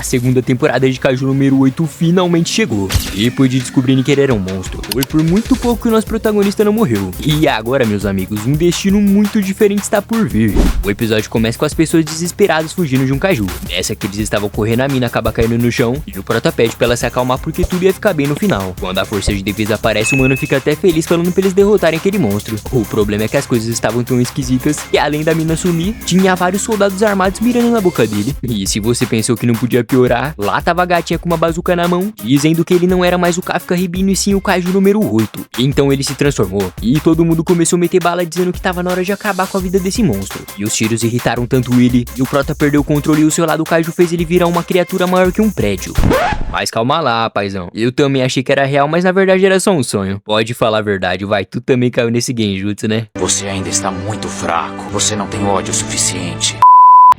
A segunda temporada de Kaiju número 8 finalmente chegou. Depois de descobrirem que ele era um monstro, foi por muito pouco que o nosso protagonista não morreu. E agora, meus amigos, um destino muito diferente está por vir. O episódio começa com as pessoas desesperadas fugindo de um Kaiju. Nessa que eles estavam correndo, a mina acaba caindo no chão e o prota pede pra ela se acalmar porque tudo ia ficar bem no final. Quando a força de defesa aparece, o mano fica até feliz falando pra eles derrotarem aquele monstro. O problema é que as coisas estavam tão esquisitas que, além da mina sumir, tinha vários soldados armados mirando na boca dele. E se você pensou que não podia piorar, lá tava a gatinha com uma bazuca na mão, dizendo que ele não era mais o Kafka Ribino e sim o Kaiju número 8. Então ele se transformou e todo mundo começou a meter bala dizendo que tava na hora de acabar com a vida desse monstro. E os tiros irritaram tanto ele e o prota perdeu o controle e o seu lado Kaiju fez ele virar uma criatura maior que um prédio. Mas calma lá, paizão. Eu também achei que era real, mas na verdade era só um sonho. Pode falar a verdade, vai. Tu também caiu nesse genjutsu, né? Você ainda está muito fraco. Você não tem ódio suficiente.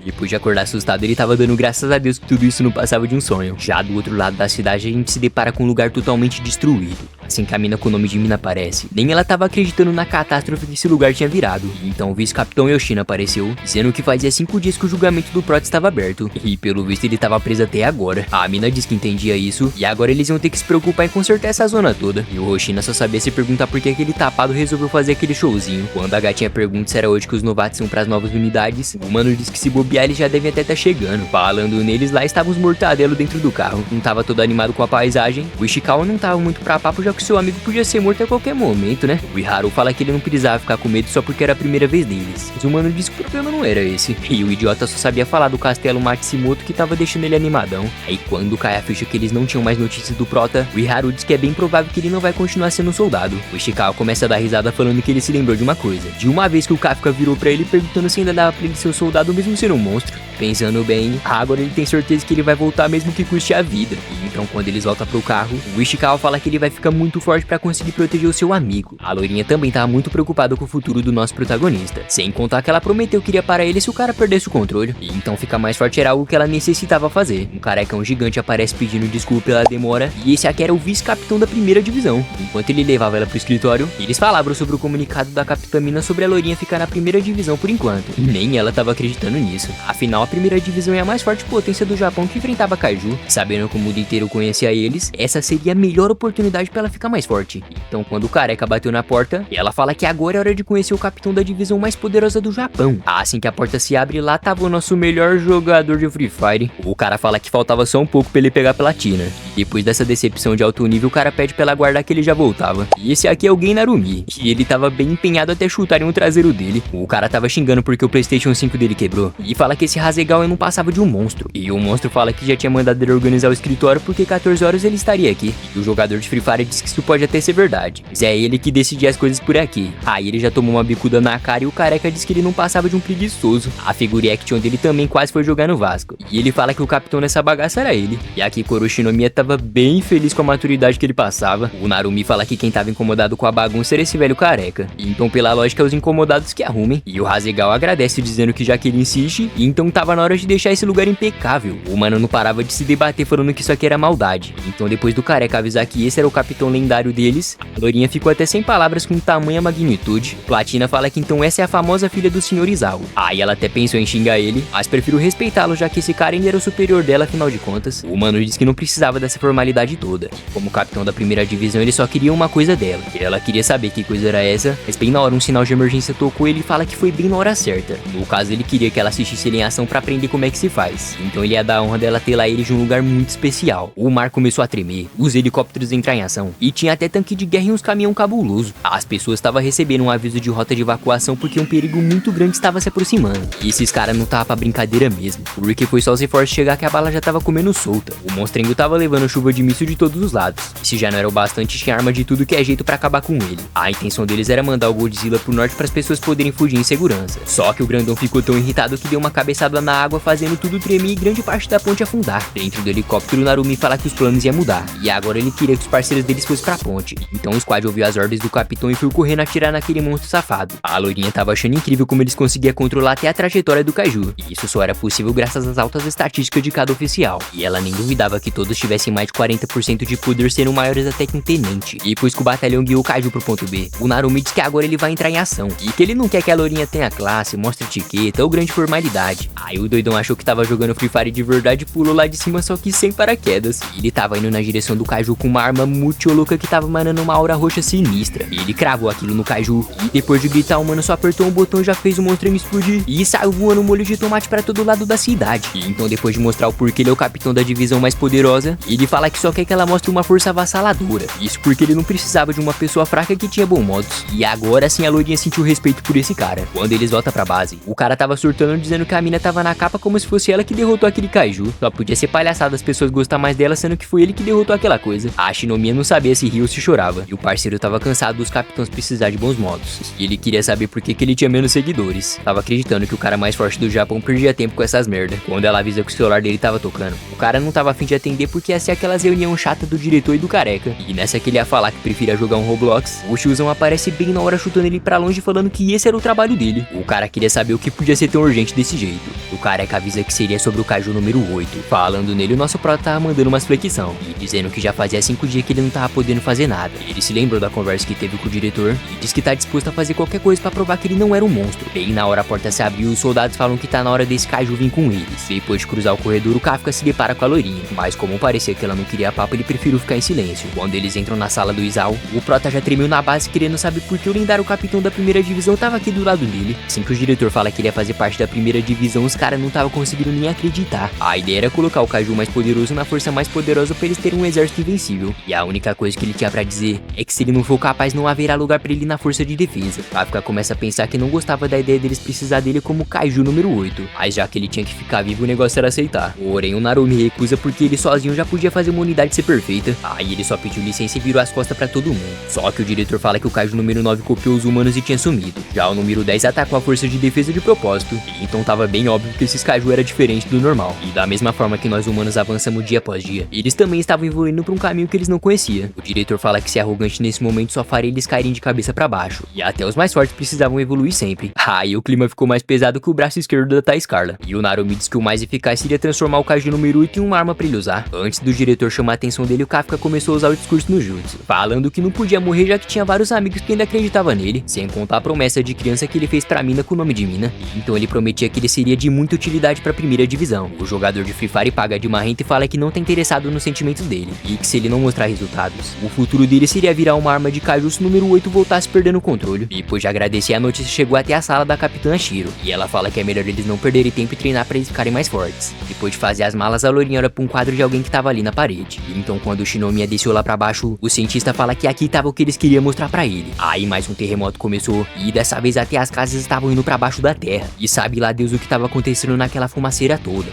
Depois de acordar assustado, ele tava dando graças a Deus que tudo isso não passava de um sonho. Já do outro lado da cidade, a gente se depara com um lugar totalmente destruído. Assim que a mina com o nome de Mina aparece, nem ela tava acreditando na catástrofe que esse lugar tinha virado. Então o vice-capitão Yoshino apareceu, dizendo que fazia 5 dias que o julgamento do Prota estava aberto. E pelo visto ele tava preso até agora. A mina disse que entendia isso, e agora eles iam ter que se preocupar em consertar essa zona toda. E o Hoshina só sabia se perguntar por que aquele tapado resolveu fazer aquele showzinho. Quando a gatinha pergunta se era hoje que os novatos iam pras novas unidades, o mano diz que se bobear eles já devem até estar chegando. Falando neles, lá estavam os mortadelos dentro do carro. Não tava todo animado com a paisagem. O Ishikawa não tava muito pra papo, já que seu amigo podia ser morto a qualquer momento, né? O Iharu fala que ele não precisava ficar com medo só porque era a primeira vez deles. Mas o mano disse que o problema não era esse. E o idiota só sabia falar do castelo Matsumoto que tava deixando ele animadão. Aí quando cai a ficha que eles não tinham mais notícias do Prota, o Iharu diz que é bem provável que ele não vai continuar sendo um soldado. O Ishikawa começa a dar risada falando que ele se lembrou de uma coisa. De uma vez que o Kafka virou pra ele perguntando se ainda dava pra ele ser um soldado mesmo sendo um monstro. Pensando bem, agora ele tem certeza que ele vai voltar mesmo que custe a vida. E então quando eles voltam pro carro, o Ishikawa fala que ele vai ficar muito forte pra conseguir proteger o seu amigo. A loirinha também tava muito preocupada com o futuro do nosso protagonista. Sem contar que ela prometeu que iria parar ele se o cara perdesse o controle. E então ficar mais forte era algo que ela necessitava fazer. Um carecão gigante aparece pedindo desculpa pela demora. E esse aqui era o vice-capitão da primeira divisão. Enquanto ele levava ela pro escritório, eles falavam sobre o comunicado da Capitã Mina sobre a loirinha ficar na primeira divisão por enquanto. E nem ela tava acreditando nisso. Afinal, a primeira divisão é a mais forte potência do Japão que enfrentava Kaiju. Sabendo que o mundo inteiro conhecia eles, essa seria a melhor oportunidade pra ela ficar mais forte. Então quando o careca bateu na porta, ela fala que agora é hora de conhecer o capitão da divisão mais poderosa do Japão. Assim que a porta se abre, lá tava o nosso melhor jogador de Free Fire. O cara fala que faltava só um pouco pra ele pegar platina. E depois dessa decepção de alto nível, o cara pede pra ela guardar que ele já voltava. E esse aqui é o Gen Narumi. E ele tava bem empenhado até chutarem o traseiro dele. O cara tava xingando porque o PlayStation 5 dele quebrou. E fala que esse Hasegawa não passava de um monstro. E o monstro fala que já tinha mandado ele organizar o escritório porque 14 horas ele estaria aqui. E o jogador de Free Fire diz que isso pode até ser verdade, mas é ele que decidia as coisas por aqui. Aí ele já tomou uma bicuda na cara e o careca diz que ele não passava de um preguiçoso. A figure action dele também quase foi jogar no Vasco. E ele fala que o capitão nessa bagaça era ele. E aqui Koroshinomiya tava bem feliz com a maturidade que ele passava. O Narumi fala que quem tava incomodado com a bagunça era esse velho careca. E então pela lógica os incomodados que arrumem. E o Hasegawa agradece dizendo que já que ele insiste, e então tava na hora de deixar esse lugar impecável. O mano não parava de se debater falando que isso aqui era maldade. Então depois do careca avisar que esse era o capitão lendário deles, a loirinha ficou até sem palavras com tamanha magnitude. Platina fala que então essa é a famosa filha do Sr. Izawa. Aí ela até pensou em xingar ele, mas prefiro respeitá-lo já que esse cara ainda era o superior dela afinal de contas. O mano disse que não precisava dessa formalidade toda. Como capitão da primeira divisão ele só queria uma coisa dela. E ela queria saber que coisa era essa, mas bem na hora um sinal de emergência tocou e ele fala que foi bem na hora certa. No caso ele queria que ela assistisse ele em ação pra aprender como é que se faz. Então ele ia dar a honra dela ter lá ele de um lugar muito especial. O mar começou a tremer, os helicópteros entraram em ação e tinha até tanque de guerra e uns caminhão cabuloso. As pessoas estavam recebendo um aviso de rota de evacuação porque um perigo muito grande estava se aproximando. E esses caras não tava pra brincadeira mesmo. Porque foi só os reforços chegar que a bala já tava comendo solta. O monstrengo tava levando chuva de míssil de todos os lados. E se já não era o bastante, tinha arma de tudo que é jeito pra acabar com ele. A intenção deles era mandar o Godzilla pro norte para as pessoas poderem fugir em segurança. Só que o grandão ficou tão irritado que deu uma cabeçada na água fazendo tudo tremer e grande parte da ponte afundar. Dentro do helicóptero, Narumi fala que os planos iam mudar. E agora ele queria que os parceiros deles fossem pra ponte. Então o squad ouviu as ordens do capitão e foi correndo atirar naquele monstro safado. A loirinha tava achando incrível como eles conseguiam controlar até a trajetória do Kaiju. E isso só era possível graças às altas estatísticas de cada oficial. E ela nem duvidava que todos tivessem tem mais de 40% de poder, sendo maiores até que um tenente. E depois que o batalhão guiou o Kaiju pro ponto B, o Narumi diz que agora ele vai entrar em ação, e que ele não quer que a lourinha tenha classe, mostre etiqueta ou grande formalidade. Aí o doidão achou que tava jogando Free Fire de verdade e pulou lá de cima, só que sem paraquedas. E ele tava indo na direção do Kaiju com uma arma muito louca que tava emanando uma aura roxa sinistra. E ele cravou aquilo no Kaiju, e depois de gritar, o mano só apertou um botão e já fez o monstro explodir, e saiu voando um molho de tomate pra todo lado da cidade. E então, depois de mostrar o porquê ele é o capitão da divisão mais poderosa, ele fala que só quer que ela mostre uma força avassaladora. Isso porque ele não precisava de uma pessoa fraca que tinha bons modos. E agora sim a loirinha sentiu respeito por esse cara. Quando eles voltam pra base, o cara tava surtando dizendo que a mina tava na capa como se fosse ela que derrotou aquele Kaiju. Só podia ser palhaçada as pessoas gostar mais dela, sendo que foi ele que derrotou aquela coisa. A Shinomiya não sabia se ria ou se chorava, e o parceiro tava cansado dos capitães precisar de bons modos. E ele queria saber por que ele tinha menos seguidores. Tava acreditando que o cara mais forte do Japão perdia tempo com essas merda. Quando ela avisa que o celular dele tava tocando, o cara não tava afim de atender porque ia ser aquelas reunião chata do diretor e do careca. E nessa que ele ia falar que preferia jogar um Roblox, o tiozão aparece bem na hora chutando ele pra longe, falando que esse era o trabalho dele. O cara queria saber o que podia ser tão urgente desse jeito. O careca avisa que seria sobre o Kaiju número 8. Falando nele, o nosso prota tava mandando umas flexão e dizendo que já fazia 5 dias que ele não tava podendo fazer nada. Ele se lembrou da conversa que teve com o diretor e diz que tá disposto a fazer qualquer coisa pra provar que ele não era um monstro. Bem na hora a porta se abriu e os soldados falam que tá na hora desse Kaiju vir com eles. Depois de cruzar o corredor, o Kafka se depara com a loirinha, mas como parecia que ela não queria papo, ele preferiu ficar em silêncio. Quando eles entram na sala do Isao, o prota já tremeu na base querendo saber por que o lendário capitão da primeira divisão tava aqui do lado dele. Assim que o diretor fala que ele ia fazer parte da primeira divisão, os caras não estavam conseguindo nem acreditar. A ideia era colocar o Kaiju mais poderoso na força mais poderosa pra eles terem um exército invencível. E a única coisa que ele tinha pra dizer é que se ele não for capaz, não haverá lugar pra ele na força de defesa. Kafka começa a pensar que não gostava da ideia deles precisar dele como Kaiju número 8, mas já que ele tinha que ficar vivo, o negócio era aceitar. Porém, o Narumi recusa porque ele sozinho já podia fazer uma unidade ser perfeita. Aí ele só pediu licença e virou as costas pra todo mundo. Só que o diretor fala que o Kaiju número 9 copiou os humanos e tinha sumido. Já o número 10 atacou a força de defesa de propósito, e então tava bem óbvio que esses Kaiju era diferente do normal. E da mesma forma que nós humanos avançamos dia após dia, eles também estavam evoluindo pra um caminho que eles não conheciam. O diretor fala que ser arrogante nesse momento só faria eles caírem de cabeça pra baixo, e até os mais fortes precisavam evoluir sempre. Aí o clima ficou mais pesado que o braço esquerdo da Thais Carla, e o Narumi diz que o mais eficaz seria transformar o Kaiju número 8 em uma arma pra ele usar. Antes do diretor chamar a atenção dele, o Kafka começou a usar o discurso no jutsu, falando que não podia morrer já que tinha vários amigos que ainda acreditavam nele, sem contar a promessa de criança que ele fez pra mina com o nome de mina. E então ele prometia que ele seria de muita utilidade pra primeira divisão. O jogador de Free Fire paga de marrento e fala que não tá interessado nos sentimentos dele, e que se ele não mostrar resultados, o futuro dele seria virar uma arma de Kaiju se o número 8 voltasse perdendo o controle. Depois de agradecer, a notícia chegou até a sala da Capitã Shiro, e ela fala que é melhor eles não perderem tempo e treinar pra eles ficarem mais fortes. Depois de fazer as malas, a lourinha olha pra um quadro de alguém que tava ali na parede. E então quando o Shinomiya desceu lá pra baixo, o cientista fala que aqui tava o que eles queriam mostrar pra ele. Aí mais um terremoto começou, e dessa vez até as casas estavam indo pra baixo da terra. E sabe lá Deus o que tava acontecendo naquela fumaceira toda.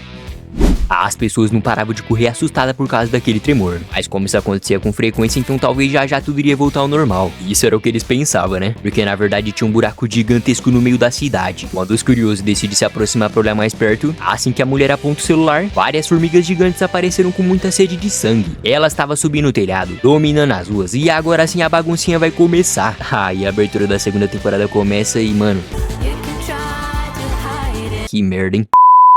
As pessoas não paravam de correr assustadas por causa daquele tremor. Mas como isso acontecia com frequência, então talvez já tudo iria voltar ao normal. E isso era o que eles pensavam, né? Porque na verdade tinha um buraco gigantesco no meio da cidade. Quando os curiosos decidem se aproximar pra olhar mais perto, assim que a mulher aponta o celular, várias formigas gigantes apareceram com muita sede de sangue. Elas estavam subindo o telhado, dominando as ruas, e agora sim a baguncinha vai começar. E a abertura da segunda temporada começa e, mano... que merda, hein?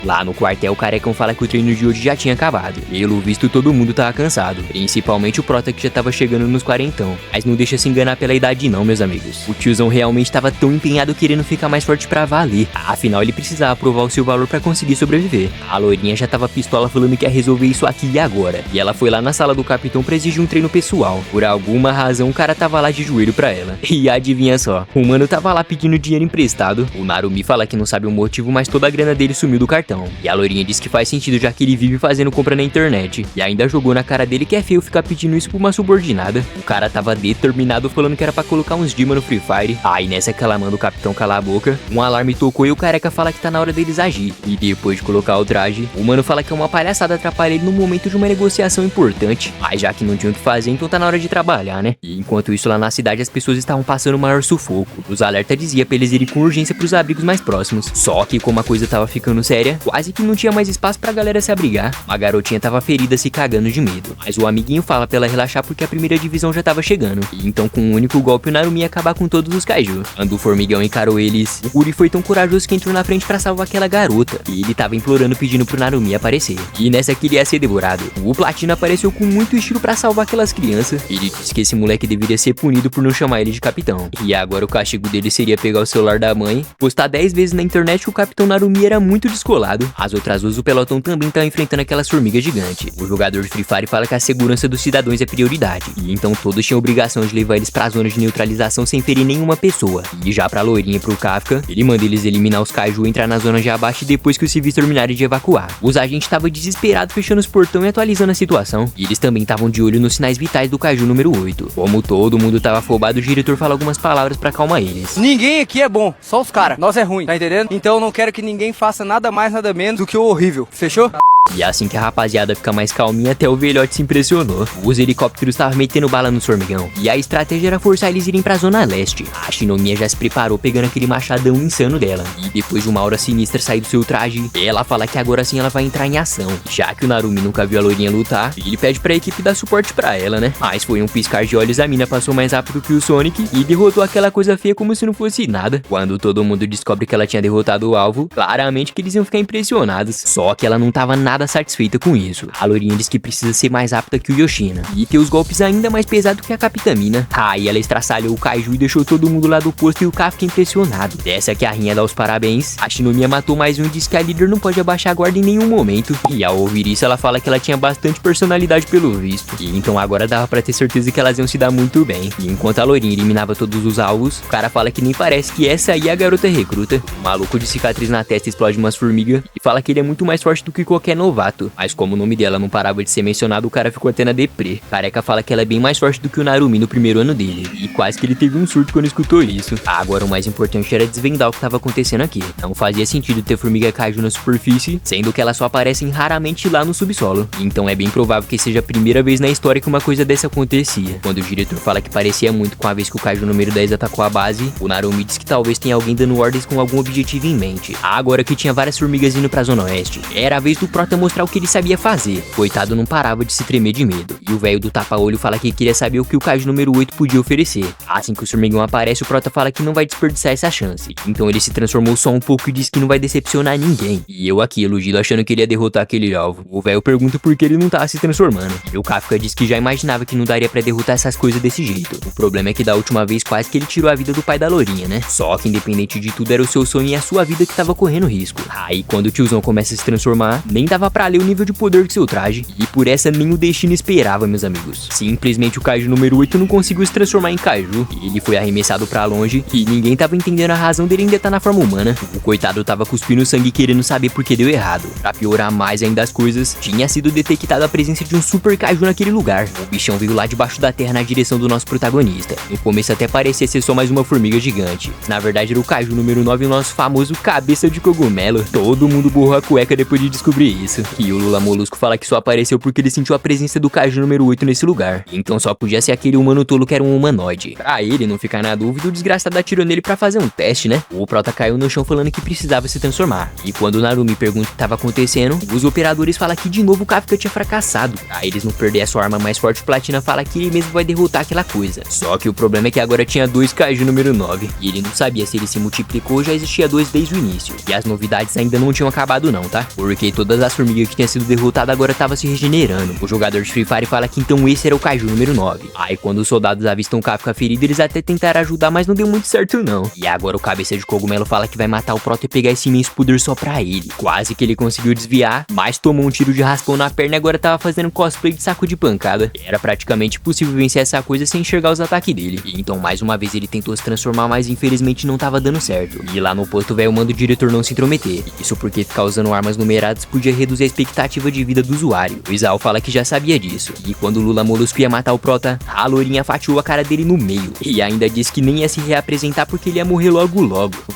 Lá no quartel, o carecão fala que o treino de hoje já tinha acabado. Pelo visto, todo mundo tava cansado, principalmente o prota que já tava chegando nos quarentão. Mas não deixa se enganar pela idade não, meus amigos. O tiozão realmente tava tão empenhado querendo ficar mais forte pra valer. Afinal, ele precisava provar o seu valor pra conseguir sobreviver. A loirinha já tava pistola falando que ia resolver isso aqui e agora. E ela foi lá na sala do capitão pra exigir um treino pessoal. Por alguma razão, o cara tava lá de joelho pra ela. E adivinha só, o mano tava lá pedindo dinheiro emprestado. O Narumi fala que não sabe o motivo, mas toda a grana dele sumiu do cartão. E a loirinha diz que faz sentido já que ele vive fazendo compra na internet. E ainda jogou na cara dele que é feio ficar pedindo isso pra uma subordinada. O cara tava determinado falando que era pra colocar uns Dima no Free Fire. Aí nessa que ela manda o capitão calar a boca, um alarme tocou e o careca fala que tá na hora deles agir. E depois de colocar o traje, o mano fala que é uma palhaçada atrapalhar ele no momento de uma negociação importante. Mas já que não tinha o que fazer, então tá na hora de trabalhar, né? E enquanto isso lá na cidade as pessoas estavam passando o maior sufoco. Os alertas diziam pra eles irem com urgência pros abrigos mais próximos. Só que como a coisa tava ficando séria, quase que não tinha mais espaço pra galera se abrigar. A garotinha tava ferida se cagando de medo, mas o amiguinho fala pra ela relaxar porque a primeira divisão já tava chegando. E então com um único golpe o Narumi ia acabar com todos os kaiju. Quando o formigão encarou eles, o Guri foi tão corajoso que entrou na frente pra salvar aquela garota. E ele tava implorando pedindo pro Narumi aparecer. E nessa que ele ia ser devorado. O Platina apareceu com muito estilo pra salvar aquelas crianças. Ele disse que esse moleque deveria ser punido por não chamar ele de capitão. E agora o castigo dele seria pegar o celular da mãe, postar 10 vezes na internet que o capitão Narumi era muito descolado. As outras duas, o pelotão também tá enfrentando aquelas formigas gigantes. O jogador de Free Fire fala que a segurança dos cidadãos é prioridade. E então todos tinham obrigação de levar eles pra zona de neutralização sem ferir nenhuma pessoa. E já pra loirinha e pro Kafka, ele manda eles eliminar os kaiju, entrar na zona de abaixo depois que os civis terminarem de evacuar. Os agentes estavam desesperados fechando os portões e atualizando a situação. E eles também estavam de olho nos sinais vitais do kaiju número 8. Como todo mundo tava afobado, o diretor fala algumas palavras pra acalmar eles. Ninguém aqui é bom, só os caras. Nós é ruim, tá entendendo? Então eu não quero que ninguém faça nada mais, nada menos do que o horrível. Fechou? E assim que a rapaziada fica mais calminha, até o velhote se impressionou. Os helicópteros estavam metendo bala no formigão. E a estratégia era forçar eles irem pra zona leste. A Shinomiya já se preparou pegando aquele machadão insano dela. E depois de uma aura sinistra sair do seu traje, ela fala que agora sim ela vai entrar em ação. Já que o Narumi nunca viu a loirinha lutar, ele pede pra equipe dar suporte pra ela, né? Mas foi um piscar de olhos, a mina passou mais rápido que o Sonic e derrotou aquela coisa feia como se não fosse nada. Quando todo mundo descobre que ela tinha derrotado o alvo, claramente que eles iam ficar impressionados. Só que ela não tava nada satisfeita com isso. A loirinha diz que precisa ser mais rápida que o Yoshina e ter os golpes ainda mais pesados que a Capitamina. Aí ela estraçalhou o kaiju e deixou todo mundo lá do posto e o Kafka impressionado. Dessa que a rainha dá os parabéns. A Shinomiya matou mais um e diz que a líder não pode abaixar a guarda em nenhum momento. E ao ouvir isso ela fala que ela tinha bastante personalidade pelo visto. E então agora dava pra ter certeza que elas iam se dar muito bem. E enquanto a loirinha eliminava todos os alvos, o cara fala que nem parece que essa aí é a garota recruta. O maluco de cicatriz na testa explode umas formigas e fala que ele é muito mais forte do que qualquer novato. Mas como o nome dela não parava de ser mencionado, o cara ficou até na deprê. Careca fala que ela é bem mais forte do que o Narumi no primeiro ano dele. E quase que ele teve um surto quando escutou isso. Agora o mais importante era desvendar o que tava acontecendo aqui. Não fazia sentido ter formiga kaiju na superfície, sendo que elas só aparecem raramente lá no subsolo. Então é bem provável que seja a primeira vez na história que uma coisa dessa acontecia. Quando o diretor fala que parecia muito com a vez que o kaiju número 10 atacou a base, o Narumi diz que talvez tenha alguém dando ordens com algum objetivo em mente. Agora que tinha várias formigas indo pra zona oeste, era a vez do Prota mostrar o que ele sabia fazer. Coitado não parava de se tremer de medo. E o velho do tapa-olho fala que queria saber o que o kaiju número 8 podia oferecer. Assim que o formigão aparece, o Prota fala que não vai desperdiçar essa chance. Então ele se transformou só um pouco e diz que não vai decepcionar ninguém. E eu aqui, iludido, achando que ele ia derrotar aquele alvo. O velho pergunta por que ele não tava se transformando. E o Kafka diz que já imaginava que não daria pra derrotar essas coisas desse jeito. O problema é que da última vez quase que ele tirou a vida do pai da lourinha, né? Só que independente de tudo era o seu sonho e a sua vida que tava correndo risco. Aí quando o tiozão começa a se transformar, nem dava pra ler o nível de poder do seu traje. E por essa nem o destino esperava, meus amigos. Simplesmente o kaiju número 8 não conseguiu se transformar em kaiju. Ele foi arremessado pra longe e ninguém tava entendendo a razão dele ainda estar na forma humana. O coitado tava cuspindo sangue querendo saber por que deu errado. Pra piorar mais ainda as coisas, tinha sido detectada a presença de um super kaiju naquele lugar. O bichão veio lá debaixo da terra na direção do nosso protagonista. No começo até parecia ser só mais uma formiga gigante. Na verdade era o kaiju número 9, o nosso famoso cabeça de cogumelo. Todo mundo borrou a cueca depois de descobrir isso. E o Lula Molusco fala que só apareceu porque ele sentiu a presença do kaiju número 8 nesse lugar. Então só podia ser aquele humano tolo que era um humanoide. Pra ele não ficar na dúvida, o desgraçado atirou nele pra fazer um teste, né? O Prota caiu no chão falando que precisava se transformar. E quando o Narumi pergunta o que tava acontecendo, os operadores falam que de novo o Kafka tinha fracassado. Pra eles não perder a sua arma mais forte, o Platina fala que ele mesmo vai derrotar aquela coisa. Só que o problema é que agora tinha dois kaiju número 9. E ele não sabia se ele se multiplicou ou já existia dois desde o início. E as novidades ainda não tinham acabado não, tá? Porque todas as formigas que tinham sido derrotadas agora estavam se regenerando. O jogador de Free Fire fala que então esse era o kaiju número 9. Aí quando os soldados avistam o Kafka ferido, eles até tentaram ajudar, mas não deu muito certo não. E agora o cabeça de cogumelo fala que vai matar o Prota e pegar esse imenso poder só pra ele. Quase que ele conseguiu desviar, mas tomou um tiro de raspão na perna e agora tava fazendo cosplay de saco de pancada. Era praticamente impossível vencer essa coisa sem enxergar os ataques dele. E então mais uma vez ele tentou se transformar, mas infelizmente não tava dando certo. E lá no posto velho manda o diretor não se intrometer. Isso porque ficar usando armas numeradas podia reduzir a expectativa de vida do usuário. O Isao fala que já sabia disso. E quando o Lula Molusco ia matar o prota, a loirinha fatiou a cara dele no meio. E ainda disse que nem ia se reapresentar porque ele ia morrer logo.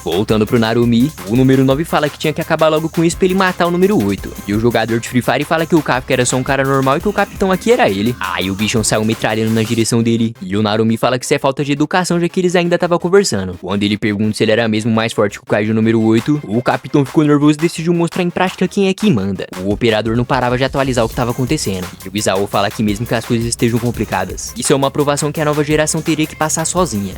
Voltando pro Narumi, o número 9 fala que tinha que acabar logo com isso pra ele matar o número 8. E o jogador de Free Fire fala que o Kafka era só um cara normal e que o capitão aqui era ele. Aí o bichão saiu metralhando na direção dele. E o Narumi fala que isso é falta de educação, já que eles ainda estavam conversando. Quando ele pergunta se ele era mesmo mais forte que o Kaiju número 8, o capitão ficou nervoso e decidiu mostrar em prática quem é que manda. O operador não parava de atualizar o que estava acontecendo. E o Isao fala que mesmo que as coisas estejam complicadas, isso é uma aprovação que a nova geração teria que passar sozinha.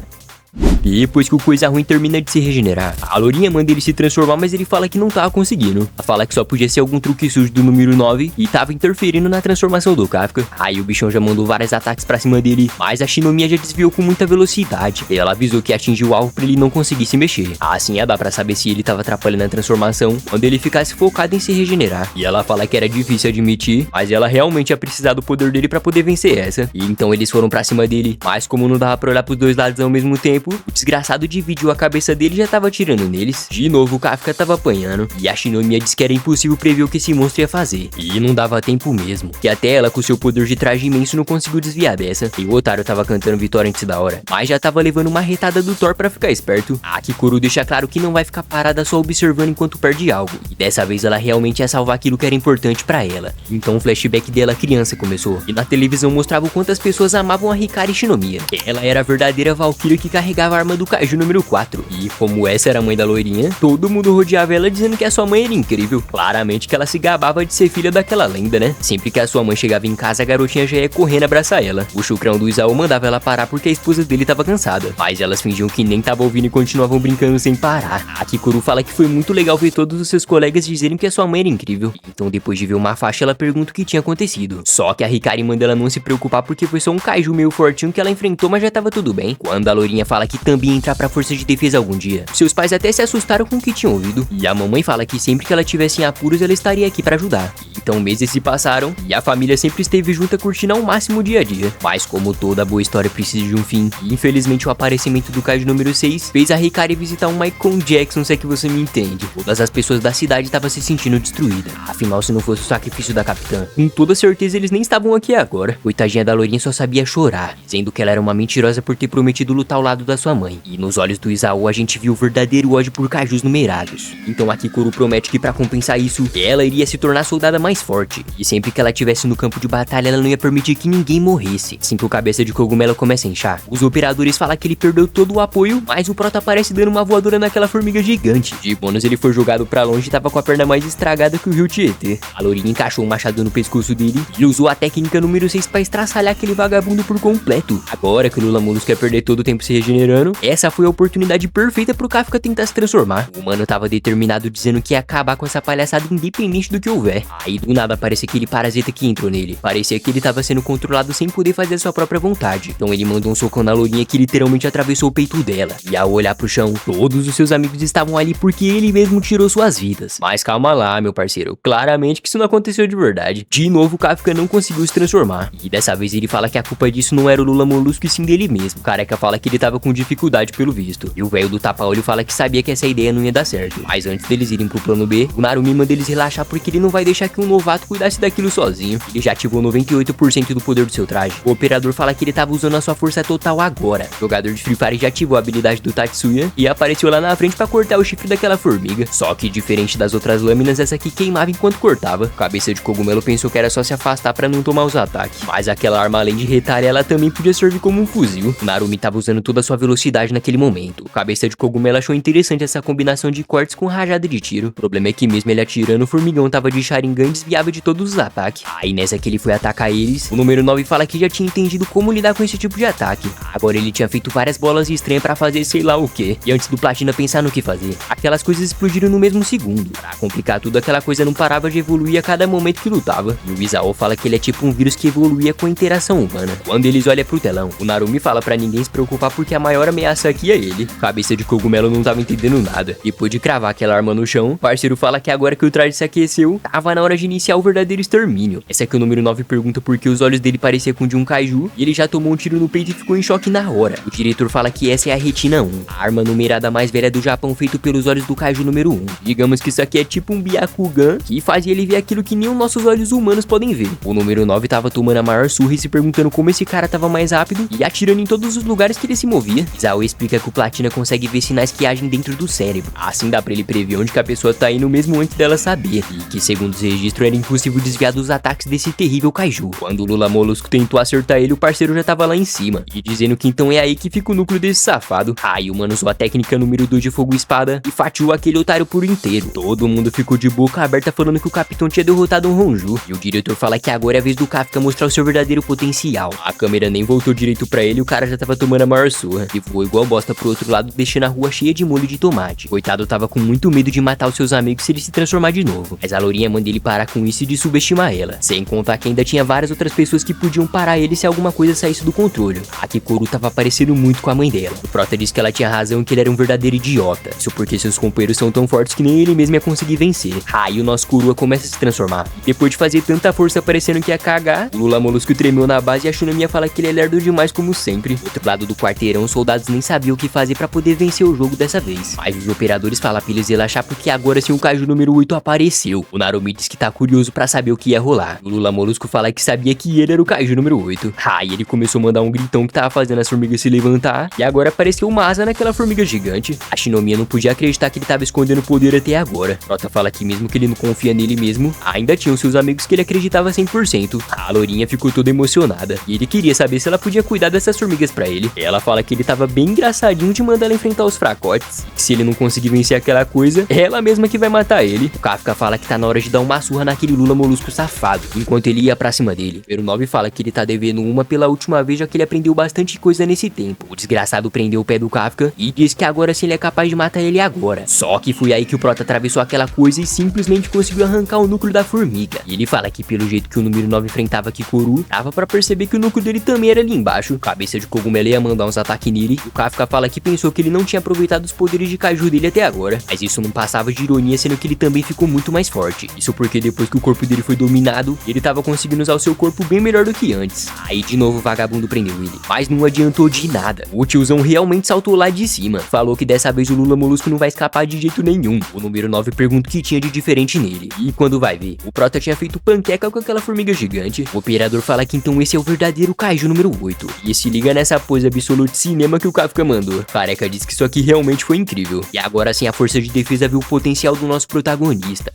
Depois que o Coisa Ruim termina de se regenerar, a Lourinha manda ele se transformar, mas ele fala que não tava conseguindo. Ela fala que só podia ser algum truque sujo do número 9 e tava interferindo na transformação do Kafka. Aí o bichão já mandou vários ataques pra cima dele, mas a Shinomiya já desviou com muita velocidade. E ela avisou que atingiu o alvo pra ele não conseguir se mexer. Assim ia dar pra saber se ele tava atrapalhando a transformação quando ele ficasse focado em se regenerar. E ela fala que era difícil admitir, mas ela realmente ia precisar do poder dele pra poder vencer essa. E então eles foram pra cima dele, mas como não dava pra olhar pros dois lados ao mesmo tempo, o desgraçado dividiu a cabeça dele e já tava atirando neles. De novo o Kafka tava apanhando, e a Shinomiya disse que era impossível prever o que esse monstro ia fazer. E não dava tempo mesmo, que até ela com seu poder de traje imenso não conseguiu desviar dessa. E o otário tava cantando vitória antes da hora, mas já tava levando uma retada do Thor pra ficar esperto. A Kikuru deixa claro que não vai ficar parada só observando enquanto perde algo, e dessa vez ela realmente ia salvar aquilo que era importante pra ela. Então o flashback dela criança começou, e na televisão mostrava o quanto as pessoas amavam a Hikari Shinomiya. Ela era a verdadeira Valkyria que carregava a arma do Kaiju número 4. E como essa era a mãe da loirinha, todo mundo rodeava ela dizendo que a sua mãe era incrível. Claramente que ela se gabava de ser filha daquela lenda, né? Sempre que a sua mãe chegava em casa, a garotinha já ia correndo abraçar ela. O chucrão do Isao mandava ela parar porque a esposa dele tava cansada, mas elas fingiam que nem tava ouvindo e continuavam brincando sem parar. A Kikuru fala que foi muito legal ver todos os seus colegas dizerem que a sua mãe era incrível. Então depois de ver uma faixa, ela pergunta o que tinha acontecido. Só que a Hikari manda ela não se preocupar porque foi só um kaiju meio fortinho que ela enfrentou, mas já tava tudo bem. Quando a loirinha fala que também entrar pra força de defesa algum dia, seus pais até se assustaram com o que tinham ouvido, e a mamãe fala que sempre que ela tivesse em apuros ela estaria aqui pra ajudar. Então meses se passaram e a família sempre esteve junta curtindo ao máximo o dia a dia. Mas como toda boa história precisa de um fim, e infelizmente o aparecimento do Kaiju número 6 fez a Hikari visitar um Michael Jackson, se é que você me entende. Todas as pessoas da cidade estavam se sentindo destruídas. Afinal, se não fosse o sacrifício da capitã, com toda certeza eles nem estavam aqui agora. Coitadinha da loirinha só sabia chorar, dizendo que ela era uma mentirosa por ter prometido lutar ao lado da sua mãe. E nos olhos do Isao a gente viu o verdadeiro ódio por Kaijus numerados. Então a Kikuru promete que pra compensar isso, ela iria se tornar a soldada mais forte. E sempre que ela estivesse no campo de batalha, ela não ia permitir que ninguém morresse. Assim que o cabeça de cogumelo começa a inchar, os operadores falam que ele perdeu todo o apoio, mas o prota aparece dando uma voadora naquela formiga gigante. De bônus ele foi jogado pra longe e tava com a perna mais estragada que o Rio Tietê. A lourinha encaixou um machado no pescoço dele e usou a técnica número 6 pra estraçalhar aquele vagabundo por completo. Agora que o Lula Molusco quer perder todo o tempo se regenerando, essa foi a oportunidade perfeita pro Kafka tentar se transformar. O mano tava determinado dizendo que ia acabar com essa palhaçada independente do que houver. Aí do nada aparece aquele parasita que entrou nele. Parecia que ele tava sendo controlado sem poder fazer a sua própria vontade. Então ele mandou um socão na lourinha que literalmente atravessou o peito dela. E ao olhar pro chão, todos os seus amigos estavam ali porque ele mesmo tirou suas vidas. Mas calma lá, meu parceiro. Claramente que isso não aconteceu de verdade. De novo o Kafka não conseguiu se transformar. E dessa vez ele fala que a culpa disso não era o Lula Molusco e sim dele mesmo. O careca fala que ele tava com dificuldade pelo visto. E o velho do tapa-olho fala que sabia que essa ideia não ia dar certo. Mas antes deles irem pro plano B, o Narumi manda eles relaxar porque ele não vai deixar que um novato cuidasse daquilo sozinho. Ele já ativou 98% do poder do seu traje. O operador fala que ele tava usando a sua força total agora. O jogador de Free Fire já ativou a habilidade do Tatsuya e apareceu lá na frente pra cortar o chifre daquela formiga. Só que diferente das outras lâminas, essa aqui queimava enquanto cortava. O cabeça de cogumelo pensou que era só se afastar pra não tomar os ataques. Mas aquela arma, além de retalhar, ela também podia servir como um fuzil. O Narumi tava usando toda a sua velocidade naquele momento. O cabeça de cogumelo achou interessante essa combinação de cortes com rajada de tiro. O problema é que mesmo ele atirando, o formigão tava de Sharingan e desviava de todos os ataques. Aí nessa que ele foi atacar eles, o número 9 fala que já tinha entendido como lidar com esse tipo de ataque. Agora ele tinha feito várias bolas estranhas pra fazer sei lá o que. E antes do Platina pensar no que fazer, aquelas coisas explodiram no mesmo segundo. Pra complicar tudo, aquela coisa não parava de evoluir a cada momento que lutava. E o Isao fala que ele é tipo um vírus que evoluía com a interação humana. Quando eles olham pro telão, o Narumi fala pra ninguém se preocupar porque a maior ameaça aqui é ele. Cabeça de cogumelo não tava entendendo nada. Depois de cravar aquela arma no chão, o parceiro fala que agora que o traje se aqueceu, tava na hora de iniciar o verdadeiro extermínio. Essa aqui o número 9 pergunta por que os olhos dele pareciam com de um kaiju, e ele já tomou um tiro no peito e ficou em choque na hora. O diretor fala que essa é a Retina 1, a arma numerada mais velha do Japão feito pelos olhos do kaiju número 1. Digamos que isso aqui é tipo um Byakugan, que fazia ele ver aquilo que nem os nossos olhos humanos podem ver. O número 9 tava tomando a maior surra e se perguntando como esse cara tava mais rápido e atirando em todos os lugares que ele se movia. Isao explica que o Platina consegue ver sinais que agem dentro do cérebro. Assim dá pra ele prever onde que a pessoa tá indo mesmo antes dela saber. E que segundo os registros era impossível desviar dos ataques desse terrível kaiju. Quando o Lula Molusco tentou acertar ele, o parceiro já tava lá em cima. E dizendo que então é aí que fica o núcleo desse safado. Aí o mano usou a técnica número 2 de fogo e espada e fatiou aquele otário por inteiro. Todo mundo ficou de boca aberta falando que o capitão tinha derrotado um Honju. E o diretor fala que agora é a vez do Kafka mostrar o seu verdadeiro potencial. A câmera nem voltou direito pra ele e o cara já tava tomando a maior surra. E voou igual bosta pro outro lado, deixando a rua cheia de molho de tomate. Coitado tava com muito medo de matar os seus amigos se ele se transformar de novo. Mas a lourinha manda ele parar com isso e de subestimar ela. Sem contar que ainda tinha várias outras pessoas que podiam parar ele se alguma coisa saísse do controle. A Kikoru tava parecendo muito com a mãe dela. O prota disse que ela tinha razão e que ele era um verdadeiro idiota. Isso porque seus companheiros são tão fortes que nem ele mesmo ia conseguir vencer. Aí o nosso Kurua começa a se transformar. Depois de fazer tanta força parecendo que ia cagar, o Lula Molusco tremeu na base e a Shunamia fala que ele é lerdo demais como sempre. Do outro lado do quarteirão, os soldados nem sabiam o que fazer pra poder vencer o jogo dessa vez. Mas os operadores falam pra eles relaxar porque agora sim o kaiju número 8 apareceu. O Narumi diz que tá curioso pra saber o que ia rolar. O Lula Molusco fala que sabia que ele era o kaiju número 8. Aí ele começou a mandar um gritão que tava fazendo as formigas se levantar e agora apareceu uma asa naquela formiga gigante. A Shinomiya não podia acreditar que ele tava escondendo o poder até agora. Prota fala que mesmo que ele não confia nele mesmo, ainda tinham seus amigos que ele acreditava 100%. A lourinha ficou toda emocionada e ele queria saber se ela podia cuidar dessas formigas pra ele. Ela fala que ele tava bem engraçadinho de mandar ela enfrentar os fracotes. E que se ele não conseguir vencer aquela coisa, é ela mesma que vai matar ele. O Kafka fala que tá na hora de dar uma surra naquele Lula Molusco safado, enquanto ele ia pra cima dele. O 9 fala que ele tá devendo uma pela última vez, já que ele aprendeu bastante coisa nesse tempo. O desgraçado prendeu o pé do Kafka e diz que agora sim ele é capaz de matar ele agora. Só que foi aí que o prota atravessou aquela coisa e simplesmente conseguiu arrancar o núcleo da formiga. E ele fala que pelo jeito que o número 9 enfrentava Kikoru, dava pra perceber que o núcleo dele também era ali embaixo. Cabeça de cogumelo ia mandar uns ataques nele. O Kafka fala que pensou que ele não tinha aproveitado os poderes de kaiju dele até agora, mas isso não passava de ironia, sendo que ele também ficou muito mais forte. Isso porque depois que o corpo dele foi dominado, ele tava conseguindo usar o seu corpo bem melhor do que antes. Aí de novo o vagabundo prendeu ele, mas não adiantou de nada. O tiozão realmente saltou lá de cima. Falou que dessa vez o Lula Molusco não vai escapar de jeito nenhum. O número 9 pergunta o que tinha de diferente nele. E quando vai ver, o prota tinha feito panqueca com aquela formiga gigante. O operador fala que então esse é o verdadeiro kaiju número 8. E se liga nessa pose absoluta de cinema que o Kafka mandou. Careca diz que isso aqui realmente foi incrível. E agora sim a força de defesa viu o potencial do nosso protagonista.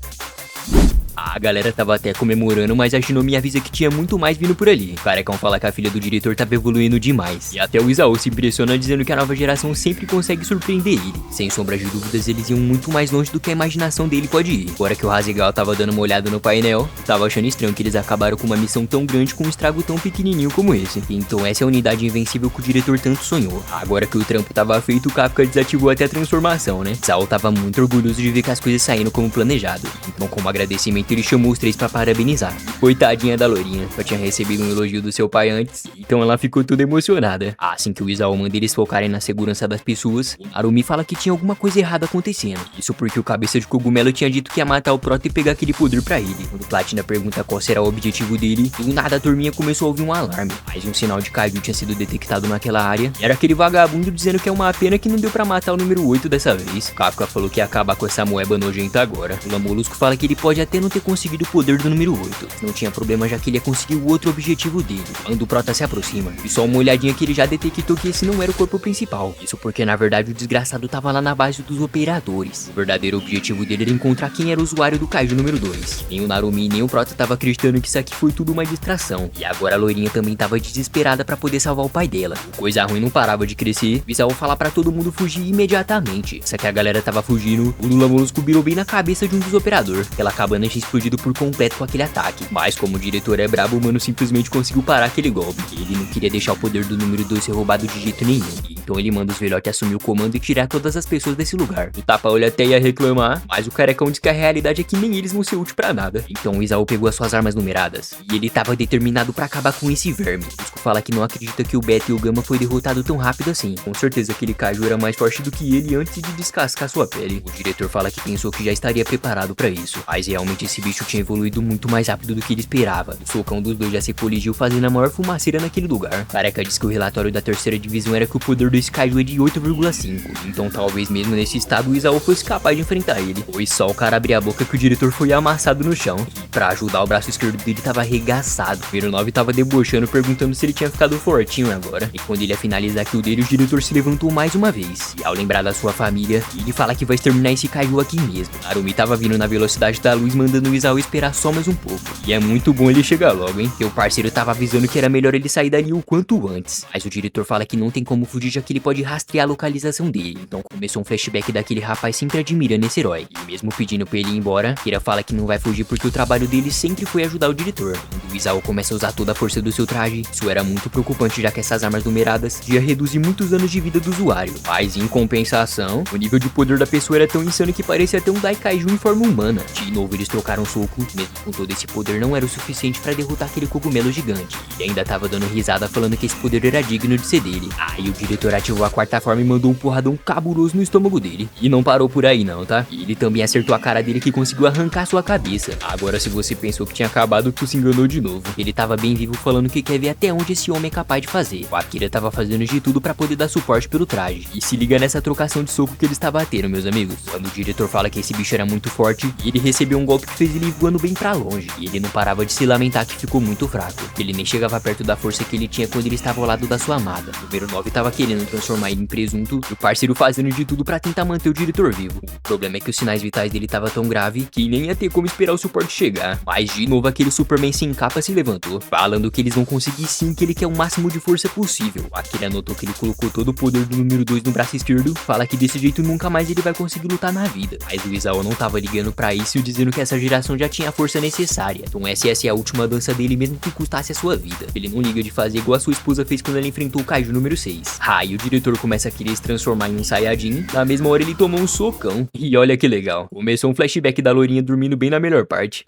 A galera tava até comemorando, mas a Shinomiya avisa que tinha muito mais vindo por ali. O Carecão fala que a filha do diretor tava evoluindo demais. E até o Isao se impressiona dizendo que a nova geração sempre consegue surpreender ele. Sem sombra de dúvidas, eles iam muito mais longe do que a imaginação dele pode ir. Agora que o Hasegawa tava dando uma olhada no painel, tava achando estranho que eles acabaram com uma missão tão grande com um estrago tão pequenininho como esse. Então essa é a unidade invencível que o diretor tanto sonhou. Agora que o trampo tava feito, o Kafka desativou até a transformação, né? Isao tava muito orgulhoso de ver que as coisas saíram como planejado. Então como agradecimento ele chamou os três pra parabenizar. Coitadinha da lourinha, só tinha recebido um elogio do seu pai antes, então ela ficou toda emocionada. Assim que o Isao manda eles focarem na segurança das pessoas, o Narumi fala que tinha alguma coisa errada acontecendo. Isso porque o cabeça de cogumelo tinha dito que ia matar o prota e pegar aquele poder pra ele. Quando Platina pergunta qual será o objetivo dele, do nada a turminha começou a ouvir um alarme. Mais um sinal de kaiju tinha sido detectado naquela área, e era aquele vagabundo dizendo que é uma pena que não deu pra matar o número 8 dessa vez. Kafka falou que ia acabar com essa moeba nojenta agora. O Molusco fala que ele pode até não ter conseguido o poder do número 8. Não tinha problema, já que ele ia conseguir o outro objetivo dele. Quando o prota se aproxima, e só uma olhadinha que ele já detectou que esse não era o corpo principal. Isso porque na verdade o desgraçado tava lá na base dos operadores. O verdadeiro objetivo dele era encontrar quem era o usuário do kaiju número 2. Nem o Narumi nem o prota tava acreditando que isso aqui foi tudo uma distração. E agora a loirinha também tava desesperada pra poder salvar o pai dela. Coisa ruim não parava de crescer. Isao falar pra todo mundo fugir imediatamente. Só que a galera tava fugindo, o Lula Molusco virou bem na cabeça de um dos operadores. Aquela cabana tinha explodido por completo com aquele ataque. Mas como o diretor é brabo, o mano simplesmente conseguiu parar aquele golpe. Ele não queria deixar o poder do número 2 ser roubado de jeito nenhum. Então ele manda os velhotes assumir o comando e tirar todas as pessoas desse lugar. O tapa-olho até ia reclamar, mas o carecão diz que a realidade é que nem eles vão ser úteis pra nada. Então o Isao pegou as suas armas numeradas e ele tava determinado pra acabar com esse verme. O Cusco fala que não acredita que o Beta e o Gama foi derrotado tão rápido assim. Com certeza aquele Kaiju era mais forte do que ele antes de descascar sua pele. O diretor fala que pensou que já estaria preparado pra isso, mas realmente esse bicho tinha evoluído muito mais rápido do que ele esperava. O socão dos dois já se colidiu fazendo a maior fumaceira naquele lugar. Careca diz que o relatório da terceira divisão era que o poder desse Kaiju é de 8,5. Então talvez mesmo nesse estado o Isao fosse capaz de enfrentar ele. Pois só o cara abrir a boca que o diretor foi amassado no chão. E pra ajudar, o braço esquerdo dele tava arregaçado. O número 9 tava debochando, perguntando se ele tinha ficado fortinho agora. E quando ele ia finalizar aquilo dele, o diretor se levantou mais uma vez. E ao lembrar da sua família, ele fala que vai exterminar esse Kaiju aqui mesmo. Arumi tava vindo na velocidade da luz, mandando o Isao esperar só mais um pouco. E é muito bom ele chegar logo, hein? Porque o parceiro tava avisando que era melhor ele sair dali o quanto antes. Mas o diretor fala que não tem como fugir, já que ele pode rastrear a localização dele. Então começou um flashback daquele rapaz sempre admirando esse herói. E mesmo pedindo pra ele ir embora, Kira fala que não vai fugir porque o trabalho dele sempre foi ajudar o diretor. Quando o Isao começa a usar toda a força do seu traje, isso era muito preocupante, já que essas armas numeradas ia reduzir muitos anos de vida do usuário. Mas em compensação, o nível de poder da pessoa era tão insano que parecia ter um Daikaiju em forma humana. De novo eles trocaram soco, mesmo com todo esse poder não era o suficiente pra derrotar aquele cogumelo gigante. E ainda tava dando risada falando que esse poder era digno de ser dele. Aí o diretor ativou a quarta forma e mandou um porradão cabuloso no estômago dele. E não parou por aí não, tá? E ele também acertou a cara dele, que conseguiu arrancar sua cabeça. Agora se você pensou que tinha acabado, tu se enganou de novo. Ele tava bem vivo falando que quer ver até onde esse homem é capaz de fazer. O Akira tava fazendo de tudo pra poder dar suporte pelo traje. E se liga nessa trocação de soco que eles estavam batendo, meus amigos. Quando o diretor fala que esse bicho era muito forte, ele recebeu um golpe que fez ele voando bem pra longe. E ele não parava de se lamentar que ficou muito fraco. Ele nem chegava perto da força que ele tinha quando ele estava ao lado da sua amada. O número 9 tava querendo transformar ele em presunto, e o parceiro fazendo de tudo pra tentar manter o diretor vivo. O problema é que os sinais vitais dele tava tão grave que nem ia ter como esperar o suporte chegar. Mas de novo aquele Superman sem capa se levantou, falando que eles vão conseguir sim, que ele quer o máximo de força possível. Akira notou que ele colocou todo o poder do número 2 no braço esquerdo, fala que desse jeito nunca mais ele vai conseguir lutar na vida. Mas o Isao não tava ligando pra isso, dizendo que essa geração já tinha a força necessária. Então essa é a última dança dele, mesmo que custasse a sua vida. Ele não liga de fazer igual a sua esposa fez quando ela enfrentou o Kaiju número 6. E o diretor começa a querer se transformar em um Saiyajin. Na mesma hora ele tomou um socão. E olha que legal, começou um flashback da lourinha dormindo bem na melhor parte.